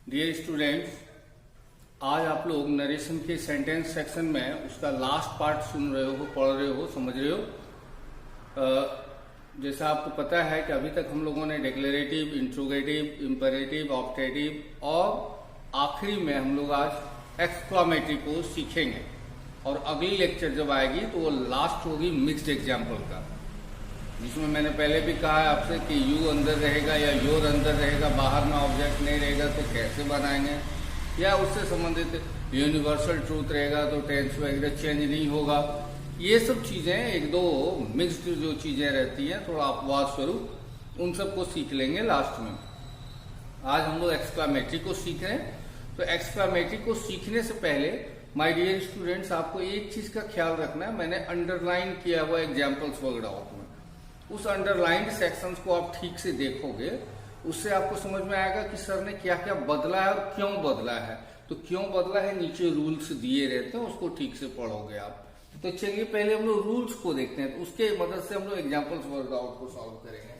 Dear students, आज आप लोग नरेशन के सेंटेंस सेक्शन में उसका लास्ट पार्ट सुन रहे हो, पढ़ रहे हो, समझ रहे हो। जैसा आपको पता है कि अभी तक हम लोगों ने डिक्लेरेटिव, इंट्रोगेटिव, इंपेरेटिव, ऑप्टेटिव और आखिरी में हम लोग आज एक्सक्लामेटरी को सीखेंगे। और अगली लेक्चर जब आएगी तो वो लास्ट होगी मिक्स्ड एग्जाम्पल का, जिसमें मैंने पहले भी कहा है आपसे कि यू अंदर रहेगा या योर अंदर रहेगा, बाहर में ऑब्जेक्ट नहीं रहेगा तो कैसे बनाएंगे, या उससे संबंधित यूनिवर्सल ट्रूथ रहेगा तो टेंस वगैरह चेंज नहीं होगा। ये सब चीजें एक दो मिक्स्ड जो चीजें रहती हैं थोड़ा अपवाद स्वरूप, उन सबको सीख लेंगे लास्ट में। आज हम लोग एक्सक्लामेटरी को सीख रहे हैं। तो एक्सक्लामेटरी को सीखने से पहले माय डियर स्टूडेंट्स, आपको एक चीज का ख्याल रखना है। मैंने अंडरलाइन किया हुआ एग्जाम्पल्स वगैरह उसमें, उस अंडरलाइंड सेक्शंस को आप ठीक से देखोगे, उससे आपको समझ में आएगा कि सर ने क्या क्या बदला है और क्यों बदला है। तो क्यों बदला है, नीचे रूल्स दिए रहते हैं, उसको ठीक से पढ़ोगे आप। तो चलिए पहले हम लोग रूल्स को देखते हैं, तो उसके मदद से हम लोग एग्जाम्पल्स वर्कआउट को सॉल्व करेंगे।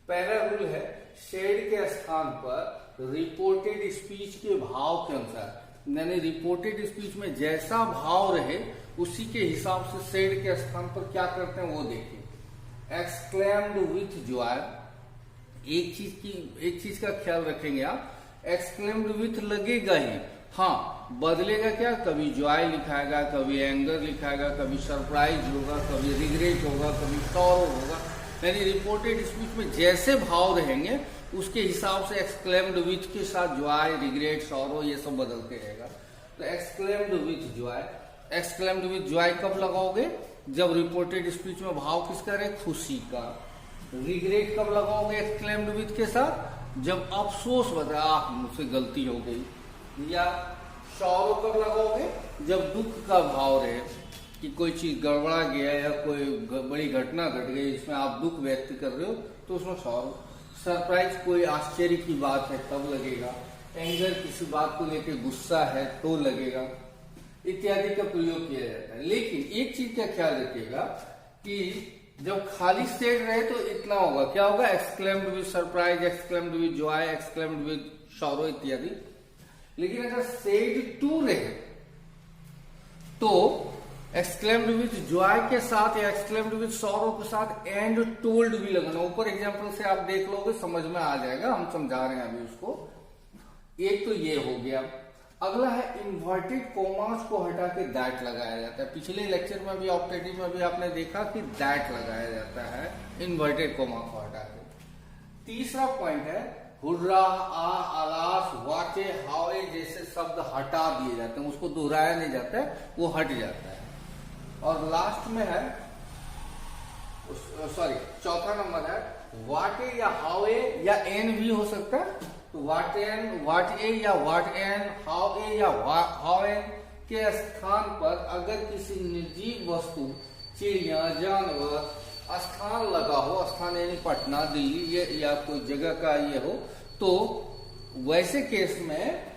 पहला रूल है, शेड के स्थान पर रिपोर्टेड स्पीच के भाव के अनुसार, यानी रिपोर्टेड स्पीच में जैसा भाव रहे उसी के हिसाब से शेड के स्थान पर क्या करते हैं वो देखिए। एक्सक्लेम्ड विथ जॉय, एक चीज का ख्याल रखेंगे आप, एक्सक्लेम्ड विथ लगेगा ही, हाँ बदलेगा क्या, कभी जॉय लिखाएगा, कभी एंगर लिखाएगा, कभी सरप्राइज होगा, कभी रिग्रेट होगा, कभी सॉरो होगा। यानी रिपोर्टेड स्पीच में जैसे भाव रहेंगे उसके हिसाब से एक्सक्लेम्ड विथ के साथ जॉय, रिग्रेट, सॉरो ये सब बदलते रहेगा। तो exclaimed with Joy, exclaimed with Joy कब लगाओगे, जब रिपोर्टेड स्पीच में भाव किसका रहे, खुशी का। रिग्रेट कब लगाओगे एक्सक्लेम्ड विथ के साथ, जब अफसोस बता मुझसे गलती हो गई। या सॉरो कब लगाओगे, जब दुख का भाव रहे कि कोई चीज गड़बड़ा गया या कोई बड़ी घटना घट गई जिसमें आप दुख व्यक्त कर रहे हो तो उसमें सॉरो। सरप्राइज कोई आश्चर्य की बात है तब लगेगा। एंगर किसी बात को लेकर गुस्सा है तो लगेगा, इत्यादि का प्रयोग किया जाता है। लेकिन एक चीज का ख्याल रखिएगा कि जब खाली स्टेट रहे तो इतना होगा, क्या होगा, exclaimed with surprise, exclaimed with Joy, exclaimed with sorrow इत्यादि। लेकिन अगर सेड टू रहे तो एक्सक्लेम्ड विद जॉय के साथ या एक्सक्लेम्ड विद सॉरो के साथ एंड टोल्ड भी लगाना। ऊपर एग्जाम्पल से आप देख लोगे, समझ में आ जाएगा, हम समझा रहे हैं अभी उसको। एक तो ये हो गया। अगला है इन्वर्टेड कोमास को हटा के दैट लगाया जाता है। पिछले लेक्चर में भी ऑप्टेटिव में भी आपने देखा कि दैट लगाया जाता है इन्वर्टेड कोमा को हटा के। तीसरा पॉइंट है, हुर्रा, आ, आलास, वाचे, हावे जैसे शब्द हटा दिए जाते हैं, उसको दोहराया नहीं जाता है, वो हट जाता है। और लास्ट में है, सॉरी चौथा नंबर है, वाटे या हावे या एन भी हो सकता है। तो वाट एन, वाट ए या वाट एन, हाउ ए या हाउ एन के स्थान पर अगर किसी निर्जीव वस्तु, चिड़िया, जानवर स्थान लगा हो, स्थान यानी पटना, दिल्ली ये या कोई जगह का ये हो, तो वैसे केस में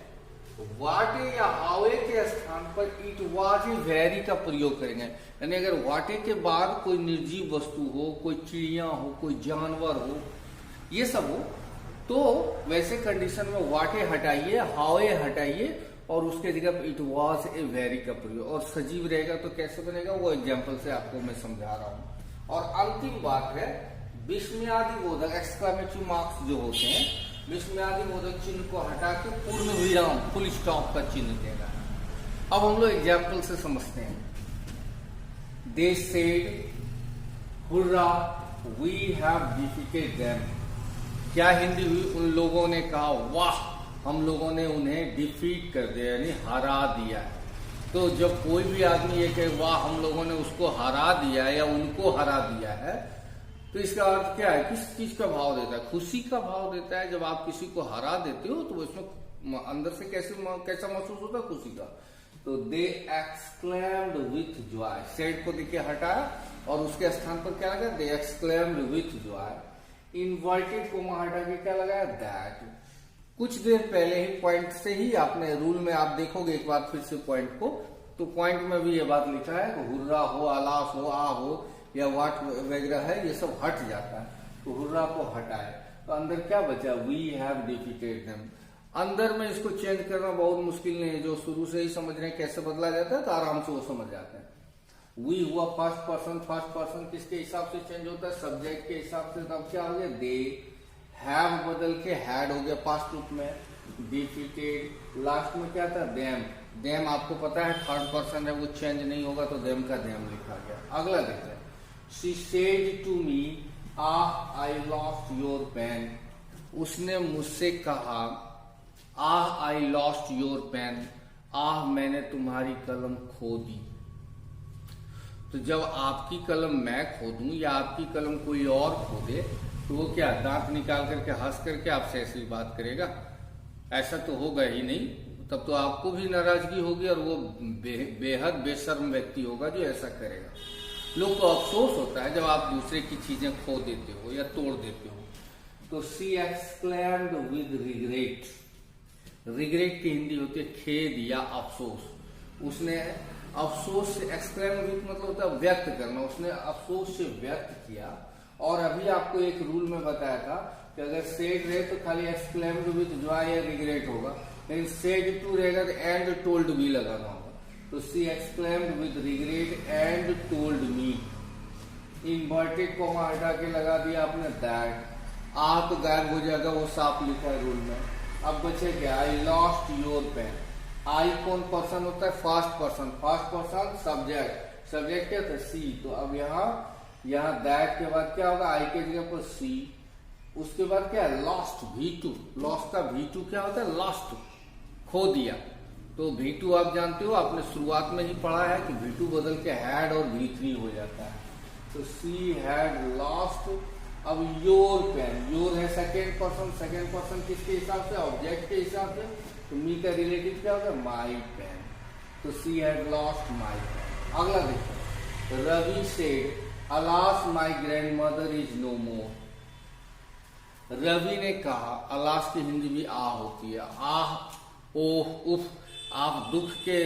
वाटे या हावे के स्थान पर इट वाज ए वेरी का प्रयोग करेंगे। यानी अगर वाटे के बाद कोई निर्जीव वस्तु हो, कोई चिड़िया हो, कोई जानवर हो, ये सब हो, तो वैसे कंडीशन में वाटे हटाइए, हावे हटाइए और उसके जगह इट वाज ए वेरी का प्रयोग। और सजीव रहेगा तो कैसे बनेगा, वो एग्जाम्पल से आपको मैं समझा रहा हूं। और अंतिम बात है, विस्मयादिबोधक एक्सक्लेमेटरी मार्क्स जो होते हैं, विस्मयादिबोधक चिन्ह को हटा के पूर्ण विराम, फुल स्टॉप का चिन्ह देना। अब हम लोग एग्जाम्पल से समझते हैं। They said, hurrah, we have defeated them. क्या हिंदी हुई, उन लोगों ने कहा वाह हम लोगों ने उन्हें डिफीट कर दिया, यानी हरा दिया। तो जब कोई भी आदमी ये कहे वाह हम लोगों ने उसको हरा दिया है या उनको हरा दिया है, तो इसका अर्थ क्या है, किस चीज का भाव देता है, खुशी का भाव देता है। जब आप किसी को हरा देते हो तो इसमें अंदर से कैसा महसूस होता है, खुशी का। तो they exclaimed with joy, said को देखिए हटाया और उसके स्थान पर क्या लगा, they exclaimed with joy. Inverted comma हटा के क्या लगाया, दैट। कुछ देर पहले ही पॉइंट से ही आपने रूल में आप देखोगे एक बार फिर से पॉइंट को, तो पॉइंट में भी ये बात लिखा है कि हुर्रा हो, आलास हो, आ हो या वाट वगैरह है, ये सब हट जाता है। तो हुर्रा को हटाए तो अंदर क्या बचा, वी हैव डिफीटेड देम। अंदर में इसको चेंज करना बहुत मुश्किल नहीं है, जो शुरू से ही समझ रहे हैं कैसे बदला जाता है तो आराम से वो समझ जाते हैं। वी हुआ फर्स्ट पर्सन किसके हिसाब से चेंज होता है? सब्जेक्ट के हिसाब से। तब क्या हो गया? दे। हैव बदल के हैड हो गया पास्ट रूप में। डिफीटेड। लास्ट में क्या था? देम। देम आपको पता है थर्ड पर्सन है, वो चेंज नहीं होगा तो देम का देम लिखा गया। अगला देखते हैं। She said to me ah I lost your pen. उसने मुझसे कहा ah I lost your pen, आह मैंने तुम्हारी कलम खो दी। तो जब आपकी कलम मैं खो दूं या आपकी कलम कोई और खो दे तो वो क्या दांत निकाल करके हंस करके आपसे ऐसी बात करेगा? ऐसा तो होगा ही नहीं। तब तो आपको भी नाराजगी होगी और वो बेहद बेशर्म व्यक्ति होगा जो ऐसा करेगा। लोग को अफसोस होता है जब आप दूसरे की चीजें खो देते हो या तोड़ देते हो। तो she exclaimed with regret. Regret की हिंदी होती है खेद या अफसोस। उसने अफसोस से एक्सक्लेम मतलब होता है व्यक्त करना, उसने अफसोस से व्यक्त किया। और अभी आपको एक रूल में बताया था कि अगर सेड रहे तो खाली एक्सक्लेम्ड विद जॉय या रिग्रेट होगा, लेकिन सेड टू रहेगा तो एंड टोल्ड मी लगाना होगा। तो she exclaimed with regret and told me. Inverted comma हटा के लगा दिया आपने दैट। आ तो गायब हो जाएगा, वो साफ लिखा है रूल में। अब बचे क्या? I lost your pen. I कौन पर्सन होता है? First person. First person subject. Subject क्या था? सी। तो अब यहाँ दैट के बाद क्या होगा? आई के जगह पर सी। उसके बाद क्या है? लॉस्ट। V2। लॉस्ट का V2 क्या होता है? लॉस्ट, खो दिया। तो V2 आप जानते हो, आपने शुरुआत में ही पढ़ा है कि V2 बदल के हैड और V3 हो जाता है। तो सी हैड लॉस्ट। अब योर पेन, योर है सेकेंड पर्सन। सेकेंड पर्सन किसके हिसाब से? ऑब्जेक्ट के हिसाब से। तो मी का रिलेटिव क्या होगा? My pen. तो she had lost my pen. अगला देखो। Ravi said alas my grandmother is no more. Ravi ने कहा, अलास की हिंदी भी आ होती है। आह, ओह, उफ। आप दुख के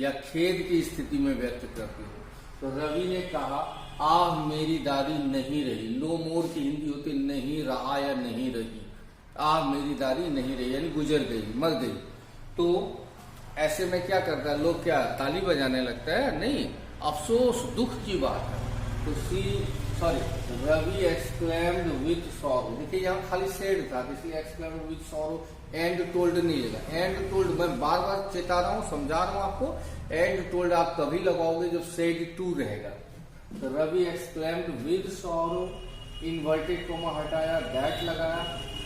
या खेद की स्थिति में व्यक्त करते हो। तो रवि ने कहा आह मेरी दादी नहीं रही। नो मोर की हिंदी होती नहीं रहा या नहीं रही। आह मेरी दादी नहीं रही यानी गुजर गई, मर गई। तो ऐसे में क्या करता है लोग? क्या ताली बजाने लगता है? नहीं, अफसोस दुख की बात है। तो रवि एक्सक्लेम्ड विथ सॉरो। देखिए यहाँ खाली सेड था इसलिए exclaimed with sorrow. And told नहीं लगा। एंड टोल्ड मैं बार बार चेता रहा हूँ, समझा रहा हूँ आपको। एंड टोल्ड आप कभी लगाओगे जब सेड टू रहेगा। तो Ravi exclaimed with sorrow. Inverted comma हटाया, दैट लगाया।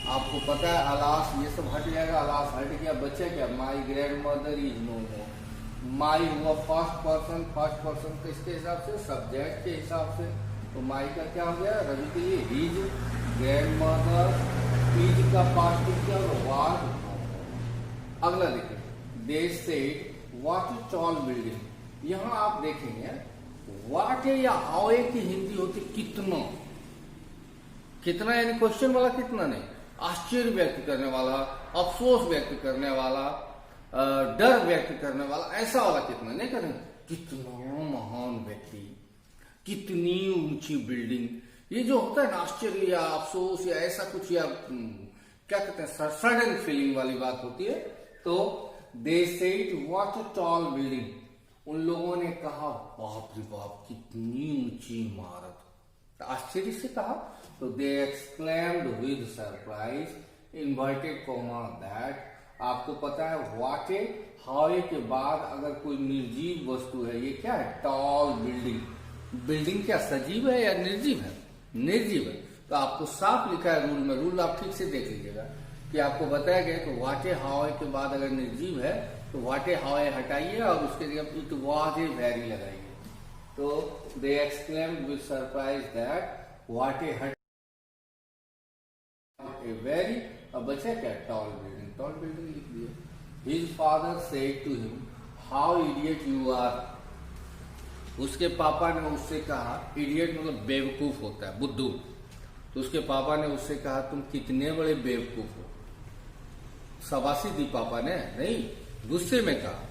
आपको पता है अलास ये सब हट जाएगा। अलास हट गया, बचा क्या? My grandmother is no more. My हुआ फर्स्ट पर्सन। फर्स्ट पर्सन किसके हिसाब से? सब्जेक्ट के हिसाब से। तो माई का क्या हो गया? रवि के लिए हिज। ग्रैंड मदर, हिज का पास्ट क्या वाज। अगला देखिए। They said what is tall building. यहां आप देखेंगे व्हाट या हाउ की हिंदी होती कितना। कितना यानी क्वेश्चन वाला कितना नहीं, आश्चर्य व्यक्त करने वाला, अफसोस व्यक्त करने वाला, डर व्यक्त करने वाला, ऐसा वाला कितना नहीं करें। कितना महान व्यक्ति, कितनी ऊंची बिल्डिंग। ये जो होता है ना आश्चर्य या अफसोस या ऐसा कुछ या क्या कहते हैं सडन फीलिंग वाली बात होती है। तो they said what a tall building. उन लोगों ने कहा बाप रे बाप कितनी ऊंची इमारत। तो आश्चर्य से कहा। तो they exclaimed with surprise. Inverted comma that. आपको पता है व्हाट ए हाउ के बाद अगर कोई निर्जीव वस्तु है, ये क्या है? Tall building. बिल्डिंग क्या सजीव है या निर्जीव है? निर्जीव है। तो आपको साफ लिखा है रूल में। रूल आप ठीक से देख लीजिएगा कि आपको बताया गया कि व्हाट ए हाउ के बाद अगर निर्जीव है तो व्हाट ए हाउ हटाइए और उसके जगह इट वाज ए वेरी लगाइए। तो they exclaimed with surprise that what a hut a very. अब बचा क्या? Tall building. टॉल बिल्डिंग लिख दिए। His father said to him how idiot you are. उसके पापा ने उससे कहा, इडियट मतलब बेवकूफ होता है, बुद्धू। तो उसके पापा ने उससे कहा तुम कितने बड़े बेवकूफ हो। शाबाशी दी पापा ने, नहीं गुस्से में कहा,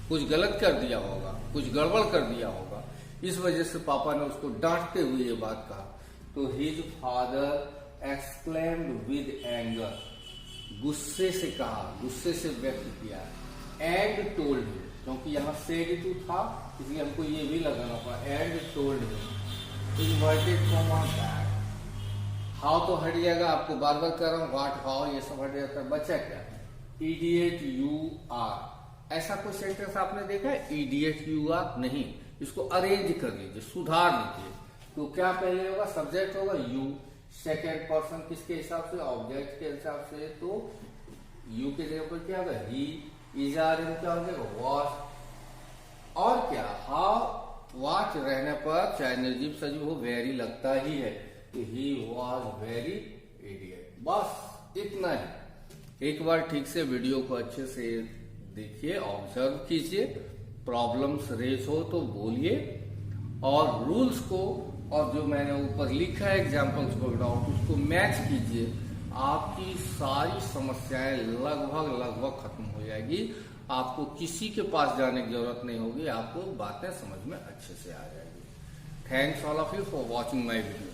कुछ गलत कर दिया होगा, कुछ गड़बड़ कर दिया होगा, इस वजह से पापा ने उसको डांटते हुए ये बात कहा। तो his father exclaimed with anger. गुस्से से कहा, गुस्से से व्यक्त किया। एंड टोल्ड हिम, क्योंकि यहाँ सेड टू था इसलिए हमको ये भी लगाना पड़ा। And told him inverted comma that. How तो हट जाएगा, आपको बार बार कह रहा हूँ, व्हाट हाउ ये सब हट जाता है, बचा क्या? Idiot you are. ऐसा कोई सेंटेंस आपने देखा है? इडियट यू आर नहीं, इसको अरेंज कर लीजिए, सुधार लीजिए। तो क्या पहले होगा? सब्जेक्ट होगा यू, सेकेंड पर्सन किसके हिसाब से? ऑब्जेक्ट के हिसाब से। तो यू के जगह पर क्या होगा? ही, इज आर इन क्या हो जाएगा? वॉज। और क्या? हाउ वाच रहने पर चाहे निर्जीव सजीव हो वेरी लगता ही है, तो ही वॉज वेरी इडियट। बस इतना ही। एक बार ठीक से वीडियो को अच्छे से देखिए, ऑब्जर्व कीजिए, प्रॉब्लम्स रेज हो तो बोलिए, और रूल्स को और जो मैंने ऊपर लिखा है एग्जाम्पल्स को विदाउट उसको मैच कीजिए। आपकी सारी समस्याएं लगभग खत्म हो जाएगी। आपको किसी के पास जाने की जरूरत नहीं होगी, आपको बातें समझ में अच्छे से आ जाएगी। Thanks all of you for watching my video.